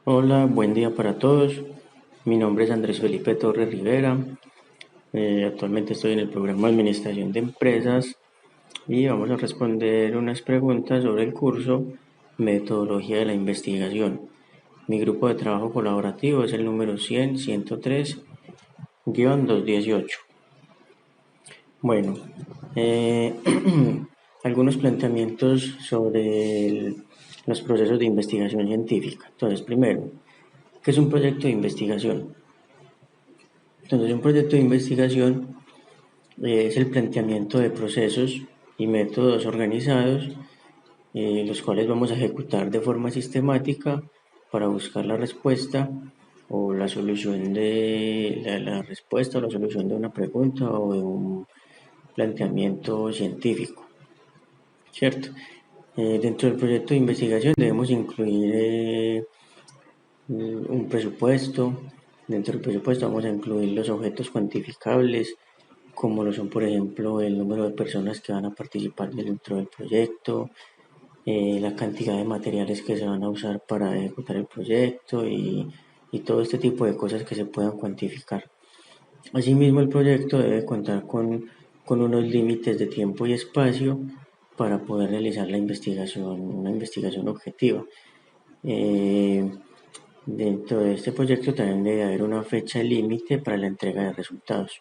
Hola, buen día para todos. Mi nombre es Andrés Felipe Torres Rivera. Actualmente estoy en el programa de Administración de Empresas y vamos a responder unas preguntas sobre el curso Metodología de la Investigación. Mi grupo de trabajo colaborativo es el número 100-103-218. Bueno, eh, algunos planteamientos sobre los procesos de investigación científica. Entonces, primero, ¿qué es un proyecto de investigación? Entonces, un proyecto de investigación es el planteamiento de procesos y métodos organizados, los cuales vamos a ejecutar de forma sistemática para buscar la respuesta o la solución de la respuesta o la solución de una pregunta o de un planteamiento científico, ¿cierto? Dentro del proyecto de investigación debemos incluir un presupuesto. Dentro del presupuesto vamos a incluir los objetos cuantificables, como lo son, por ejemplo, el número de personas que van a participar dentro del proyecto, la cantidad de materiales que se van a usar para ejecutar el proyecto y todo este tipo de cosas que se puedan cuantificar. Asimismo, el proyecto debe contar con unos límites de tiempo y espacio para poder realizar la investigación, una investigación objetiva. Dentro de este proyecto también debe haber una fecha límite para la entrega de resultados.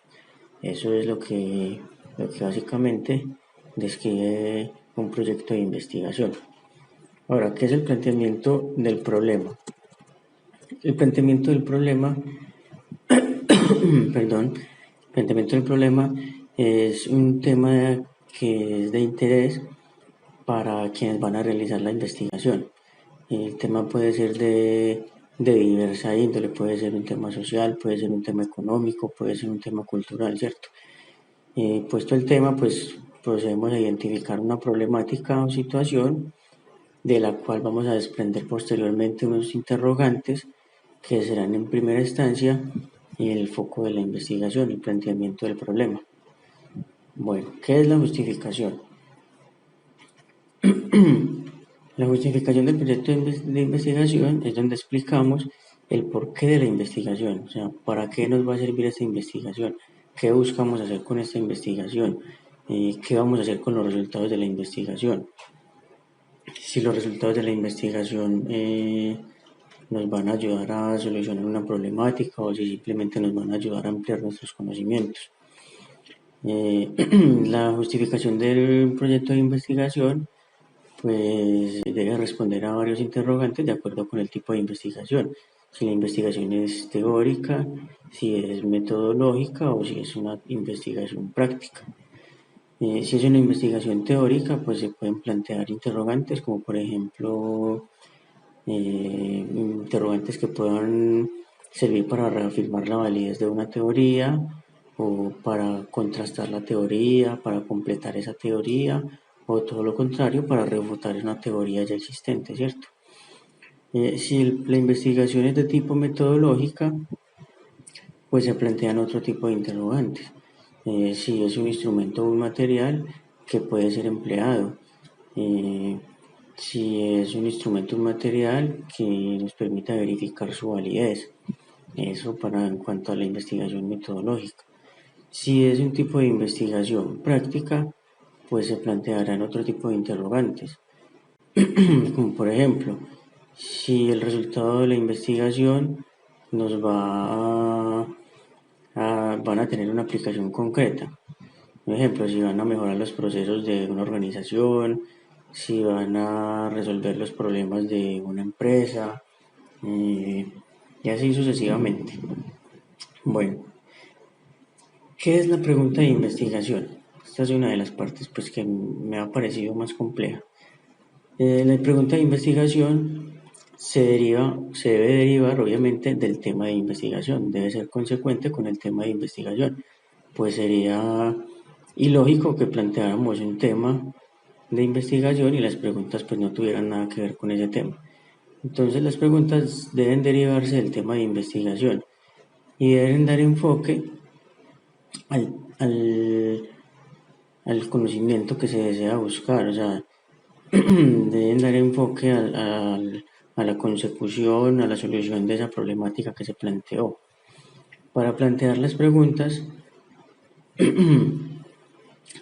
Eso es lo que básicamente describe un proyecto de investigación. Ahora, ¿qué es el planteamiento del problema? El planteamiento del problema, perdón, el planteamiento del problema es un tema que es de interés para quienes van a realizar la investigación. El tema puede ser de diversa índole, puede ser un tema social, puede ser un tema económico, puede ser un tema cultural, ¿cierto? Puesto el tema, pues procedemos a identificar una problemática o situación de la cual vamos a desprender posteriormente unos interrogantes que serán en primera instancia el foco de la investigación, el planteamiento del problema. Bueno, ¿qué es la justificación? La justificación del proyecto de investigación es donde explicamos el porqué de la investigación, o sea, para qué nos va a servir esta investigación, qué buscamos hacer con esta investigación, qué vamos a hacer con los resultados de la investigación. Si los resultados de la investigación nos van a ayudar a solucionar una problemática o si simplemente nos van a ayudar a ampliar nuestros conocimientos. La justificación del proyecto de investigación pues debe responder a varios interrogantes de acuerdo con el tipo de investigación. Si la investigación es teórica, si es metodológica o si es una investigación práctica. Si es una investigación teórica, pues se pueden plantear interrogantes como por ejemplo interrogantes que puedan servir para reafirmar la validez de una teoría o para contrastar la teoría, para completar esa teoría o todo lo contrario para refutar una teoría ya existente, ¿cierto? Si la investigación es de tipo metodológica, pues se plantean otro tipo de interrogantes. Si es un instrumento o un material que puede ser empleado. Si es un instrumento o un material que nos permita verificar su validez. Eso en cuanto a la investigación metodológica. Si es un tipo de investigación práctica, pues se plantearán otro tipo de interrogantes. Como por ejemplo, si el resultado de la investigación nos van a tener una aplicación concreta. Por ejemplo, si van a mejorar los procesos de una organización, si van a resolver los problemas de una empresa, y así sucesivamente. Bueno, ¿qué es la pregunta de investigación? Esta es una de las partes pues, que me ha parecido más compleja. La pregunta de investigación se debe derivar obviamente del tema de investigación, debe ser consecuente con el tema de investigación, pues sería ilógico que planteáramos un tema de investigación y las preguntas pues no tuvieran nada que ver con ese tema. Entonces las preguntas deben derivarse del tema de investigación y deben dar enfoque al, al, al conocimiento que se desea buscar, o sea, deben dar enfoque a la consecución, a la solución de esa problemática que se planteó. Para plantear las preguntas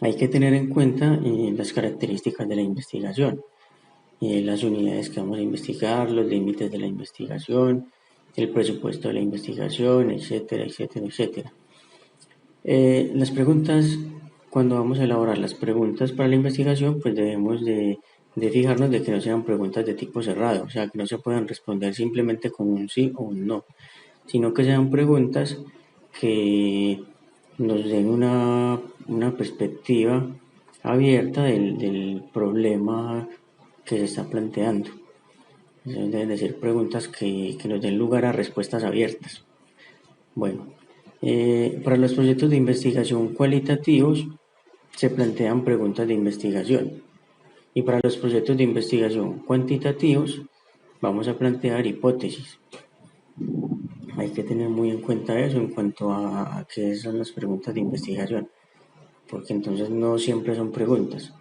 hay que tener en cuenta las características de la investigación, las unidades que vamos a investigar, los límites de la investigación, el presupuesto de la investigación, etcétera, etcétera, etcétera. Las preguntas, cuando vamos a elaborar las preguntas para la investigación, pues debemos de fijarnos de que no sean preguntas de tipo cerrado, o sea, que no se puedan responder simplemente con un sí o un no, sino que sean preguntas que nos den una perspectiva abierta del problema que se está planteando. Deben de ser preguntas que nos den lugar a respuestas abiertas. Bueno, para los proyectos de investigación cualitativos se plantean preguntas de investigación y para los proyectos de investigación cuantitativos vamos a plantear hipótesis. Hay que tener muy en cuenta eso en cuanto a qué son las preguntas de investigación, porque entonces no siempre son preguntas.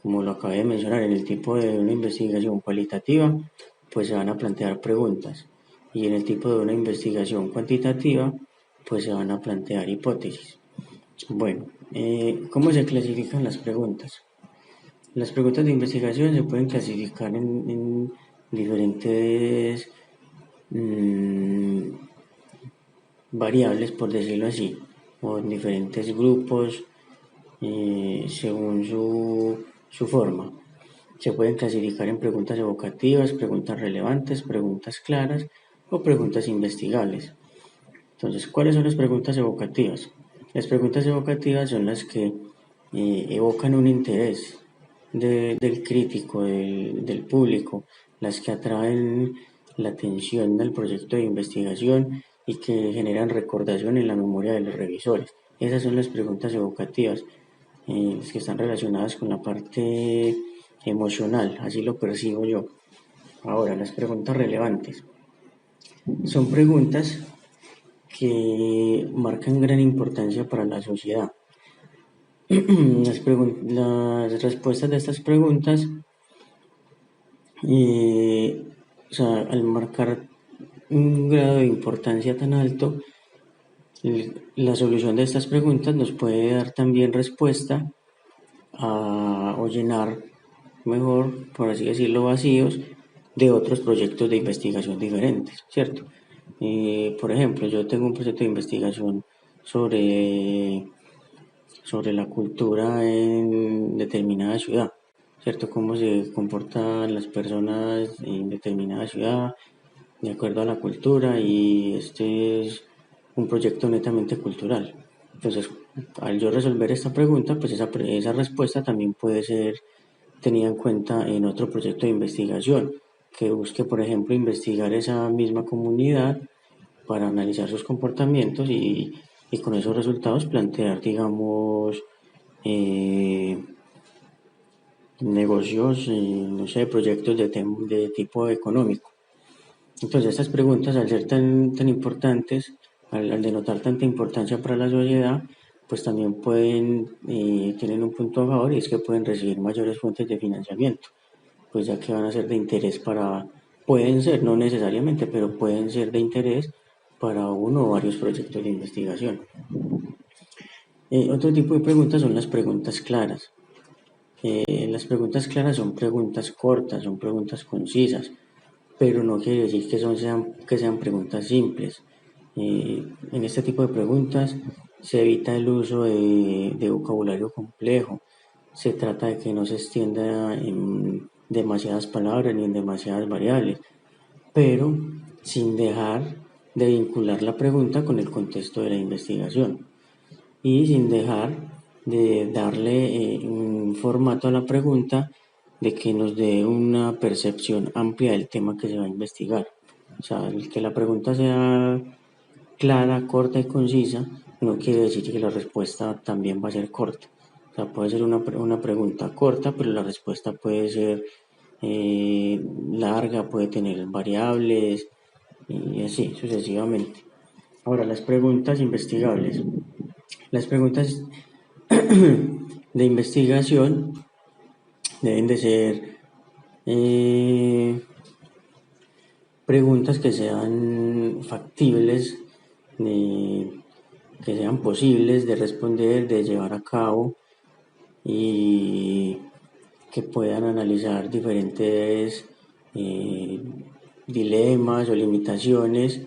Como lo acabé de mencionar, en el tipo de una investigación cualitativa, pues se van a plantear preguntas. Y en el tipo de una investigación cuantitativa, pues se van a plantear hipótesis. Bueno, ¿cómo se clasifican las preguntas? Las preguntas de investigación se pueden clasificar en diferentes variables, por decirlo así, o en diferentes grupos según su forma. Se pueden clasificar en preguntas evocativas, preguntas relevantes, preguntas claras o preguntas investigables. Entonces, ¿cuáles son las preguntas evocativas? Las preguntas evocativas son las que evocan un interés del crítico, del público, las que atraen la atención del proyecto de investigación y que generan recordación en la memoria de los revisores. Esas son las preguntas evocativas, las que están relacionadas con la parte emocional, así lo percibo yo. Ahora, las preguntas relevantes. Son preguntas que marcan gran importancia para la sociedad. Las respuestas de estas preguntas, o sea, al marcar un grado de importancia tan alto, la solución de estas preguntas nos puede dar también respuesta o llenar mejor, por así decirlo, vacíos de otros proyectos de investigación diferentes, ¿cierto? Por ejemplo, yo tengo un proyecto de investigación sobre la cultura en determinada ciudad, ¿cierto? Cómo se comportan las personas en determinada ciudad de acuerdo a la cultura, y este es un proyecto netamente cultural. Entonces, al yo resolver esta pregunta, pues esa respuesta también puede ser tenida en cuenta en otro proyecto de investigación que busque, por ejemplo, investigar esa misma comunidad para analizar sus comportamientos y con esos resultados plantear, digamos, negocios, no sé, proyectos de tipo económico. Entonces, estas preguntas, al ser tan importantes, al denotar tanta importancia para la sociedad, pues también tienen un punto a favor, y es que pueden recibir mayores fuentes de financiamiento, pues ya que van a ser de interés pueden ser, no necesariamente, pero pueden ser de interés para uno o varios proyectos de investigación. Otro tipo de preguntas son las preguntas claras. Las preguntas claras son preguntas cortas, son preguntas concisas, pero no quiere decir que sean preguntas simples. En este tipo de preguntas se evita el uso de vocabulario complejo. Se trata de que no se extienda en demasiadas palabras ni en demasiadas variables, pero sin dejar de vincular la pregunta con el contexto de la investigación y sin dejar de darle un formato a la pregunta de que nos dé una percepción amplia del tema que se va a investigar. O sea, el que la pregunta sea clara, corta y concisa no quiere decir que la respuesta también va a ser corta. O sea, puede ser una pregunta corta, pero la respuesta puede ser larga, puede tener variables y así sucesivamente. Ahora, las preguntas investigables. Las preguntas de investigación deben de ser preguntas que sean factibles, que sean posibles de responder, de llevar a cabo y que puedan analizar diferentes dilemas o limitaciones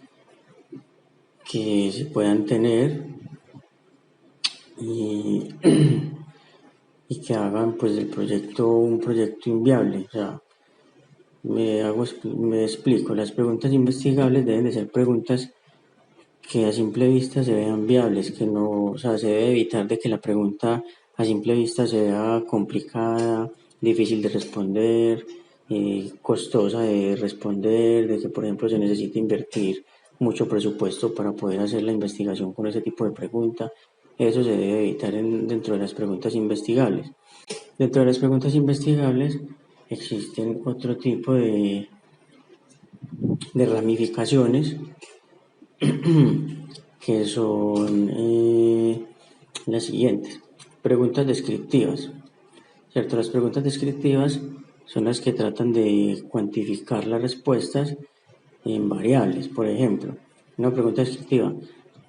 que se puedan tener y, y que hagan pues del proyecto un proyecto inviable. O sea, me explico, las preguntas investigables deben de ser preguntas que a simple vista se vean viables, que no, o sea, se debe evitar de que la pregunta a simple vista se vea complicada, difícil de responder, costosa de responder, de que por ejemplo se necesita invertir mucho presupuesto para poder hacer la investigación con ese tipo de pregunta. Eso se debe evitar dentro de las preguntas investigables. Dentro de las preguntas investigables existen otro tipo de ramificaciones que son las siguientes. Preguntas descriptivas. ¿Cierto? Las preguntas descriptivas son las que tratan de cuantificar las respuestas en variables. Por ejemplo, una pregunta descriptiva.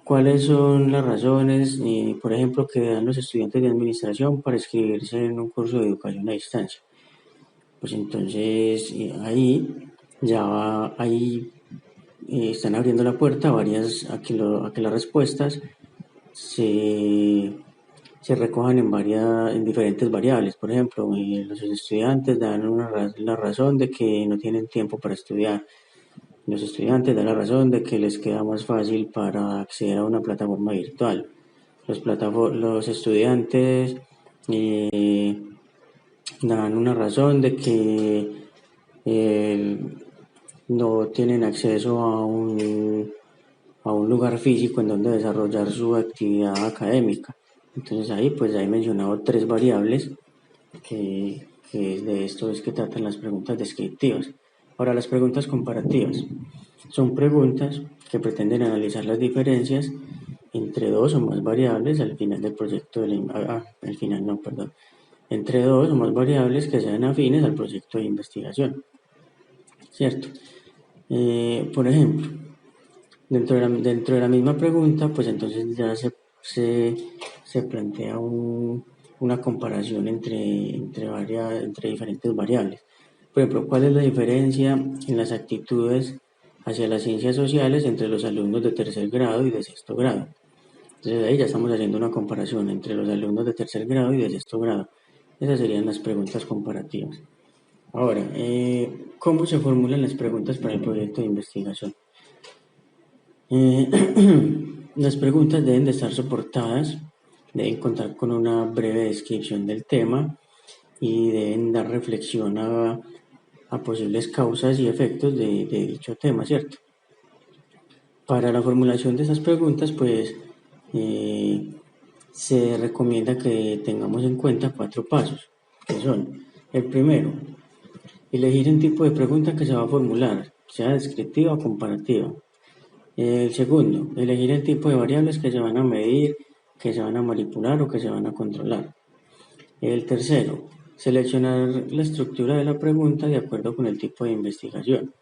¿Cuáles son las razones, por ejemplo, que dan los estudiantes de administración para inscribirse en un curso de educación a distancia? Pues entonces ahí están abriendo la puerta a que las respuestas se recojan en diferentes variables. Por ejemplo, los estudiantes dan la razón de que no tienen tiempo para estudiar. Los estudiantes dan la razón de que les queda más fácil para acceder a una plataforma virtual. Los estudiantes dan una razón de que no tienen acceso a un lugar físico en donde desarrollar su actividad académica. Entonces ahí pues ya he mencionado 3 variables que de esto es que tratan las preguntas descriptivas. Ahora, las preguntas comparativas son preguntas que pretenden analizar las diferencias entre dos o más variables al final del proyecto entre dos o más variables que sean afines al proyecto de investigación. ¿Cierto? Por ejemplo, dentro de la misma pregunta, pues entonces ya se plantea una comparación entre diferentes variables. Por ejemplo, ¿cuál es la diferencia en las actitudes hacia las ciencias sociales entre los alumnos de tercer grado y de sexto grado? Entonces ahí ya estamos haciendo una comparación entre los alumnos de tercer grado y de sexto grado. Esas serían las preguntas comparativas. Ahora, ¿cómo se formulan las preguntas para el proyecto de investigación? Las preguntas deben de estar soportadas, deben contar con una breve descripción del tema y deben dar reflexión a posibles causas y efectos de dicho tema, ¿cierto? Para la formulación de esas preguntas, pues se recomienda que tengamos en cuenta 4 pasos, que son: el primero, elegir un tipo de pregunta que se va a formular, sea descriptiva o comparativa. El segundo, elegir el tipo de variables que se van a medir, que se van a manipular o que se van a controlar. El tercero, seleccionar la estructura de la pregunta de acuerdo con el tipo de investigación.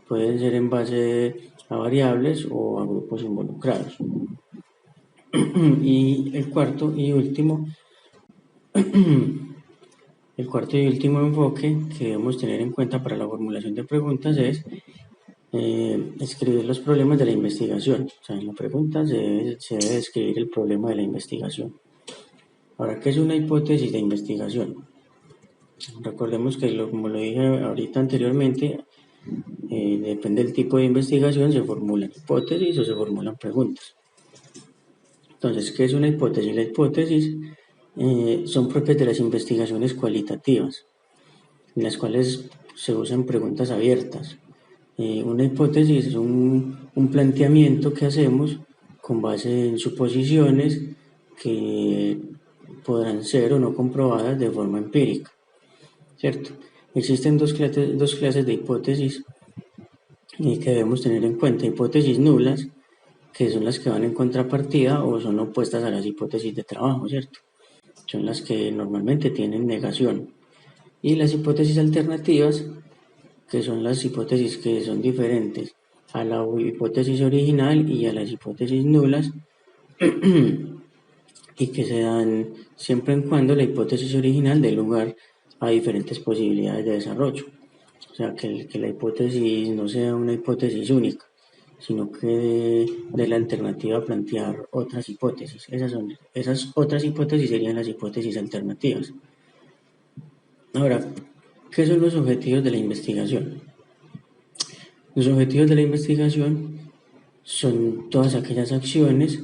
Pueden ser en base a variables o a grupos involucrados. Y el cuarto y último enfoque que debemos tener en cuenta para la formulación de preguntas es escribir los problemas de la investigación. O sea, en la pregunta se debe escribir el problema de la investigación. Ahora, ¿qué es una hipótesis de investigación? Recordemos que, como lo dije ahorita anteriormente, depende del tipo de investigación, se formulan hipótesis o se formulan preguntas. Entonces, ¿qué es una hipótesis? La hipótesis son propias de las investigaciones cualitativas, en las cuales se usan preguntas abiertas. Una hipótesis es un planteamiento que hacemos con base en suposiciones que podrán ser o no comprobadas de forma empírica, ¿cierto? Existen dos clases de hipótesis que debemos tener en cuenta: hipótesis nulas, que son las que van en contrapartida o son opuestas a las hipótesis de trabajo, ¿cierto? Son las que normalmente tienen negación. Y las hipótesis alternativas, que son las hipótesis que son diferentes a la hipótesis original y a las hipótesis nulas, y que se dan siempre y cuando la hipótesis original dé lugar a diferentes posibilidades de desarrollo. O sea, que la hipótesis no sea una hipótesis única, sino que dé la alternativa a plantear otras hipótesis. Esas otras hipótesis serían las hipótesis alternativas. Ahora, ¿qué son los objetivos de la investigación? Los objetivos de la investigación son todas aquellas acciones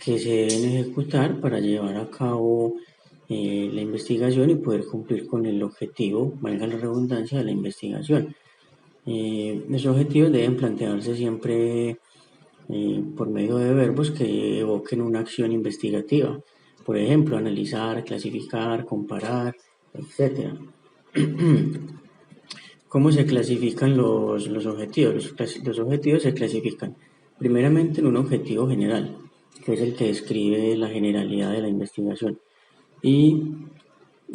que se deben ejecutar para llevar a cabo la investigación y poder cumplir con el objetivo, valga la redundancia, de la investigación. Los objetivos deben plantearse siempre por medio de verbos que evoquen una acción investigativa. Por ejemplo, analizar, clasificar, comparar, etc. ¿Cómo se clasifican los objetivos? Los objetivos se clasifican primeramente en un objetivo general, que es el que describe la generalidad de la investigación. Y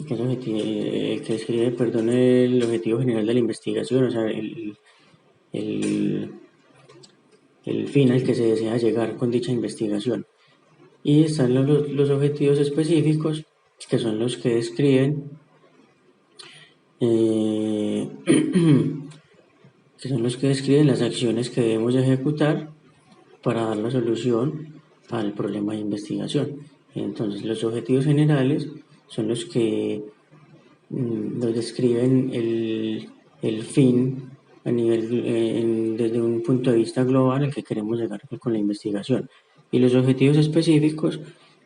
que es el que describe, perdón, el objetivo general de la investigación, o sea, el fin al que se desea llegar con dicha investigación. Y están los objetivos específicos, que son los que describen las acciones que debemos ejecutar para dar la solución al problema de investigación. Entonces, los objetivos generales son los que nos describen el fin a nivel, desde un punto de vista global al que queremos llegar con la investigación. Y los objetivos específicos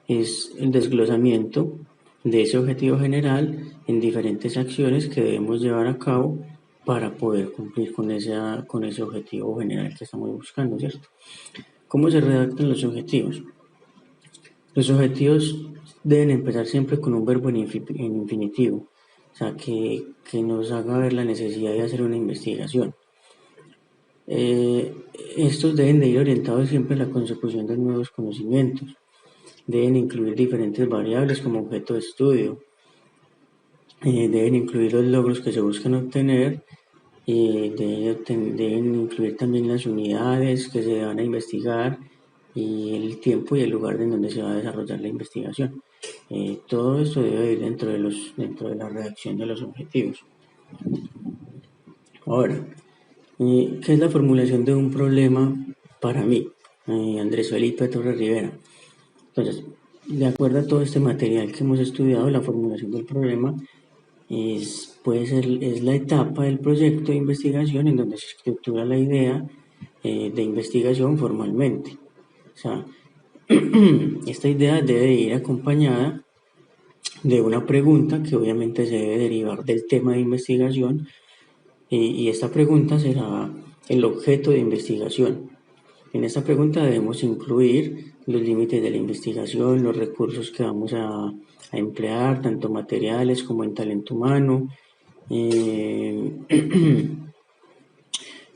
es el desglosamiento de ese objetivo general en diferentes acciones que debemos llevar a cabo para poder cumplir con ese objetivo general que estamos buscando, ¿cierto? ¿Cómo se redactan los objetivos? Los objetivos deben empezar siempre con un verbo en infinitivo, o sea, que nos haga ver la necesidad de hacer una investigación. Estos deben de ir orientados siempre a la consecución de nuevos conocimientos. Deben incluir diferentes variables como objeto de estudio. Deben incluir los logros que se buscan obtener. Deben incluir también las unidades que se van a investigar y el tiempo y el lugar en donde se va a desarrollar la investigación. Todo esto debe ir dentro de la redacción de los objetivos. Ahora, ¿qué es la formulación de un problema para mí, Andrés Felipe Torres Rivera? Entonces, de acuerdo a todo este material que hemos estudiado, la formulación del problema es la etapa del proyecto de investigación en donde se estructura la idea de investigación formalmente. O sea, esta idea debe ir acompañada de una pregunta que obviamente se debe derivar del tema de investigación, y esta pregunta será el objeto de investigación. En esta pregunta debemos incluir los límites de la investigación, los recursos que vamos a emplear, tanto materiales como en talento humano.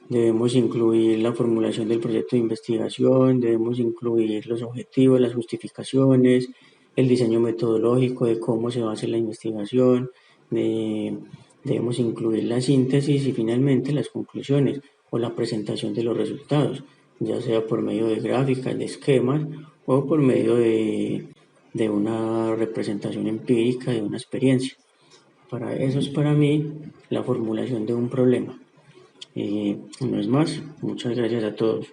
Debemos incluir la formulación del proyecto de investigación, debemos incluir los objetivos, las justificaciones, el diseño metodológico de cómo se va a hacer la investigación, debemos incluir la síntesis y finalmente las conclusiones o la presentación de los resultados, ya sea por medio de gráficas, de esquemas o por medio de una representación empírica de una experiencia. Para eso es para mí la formulación de un problema. No es más. Muchas gracias a todos.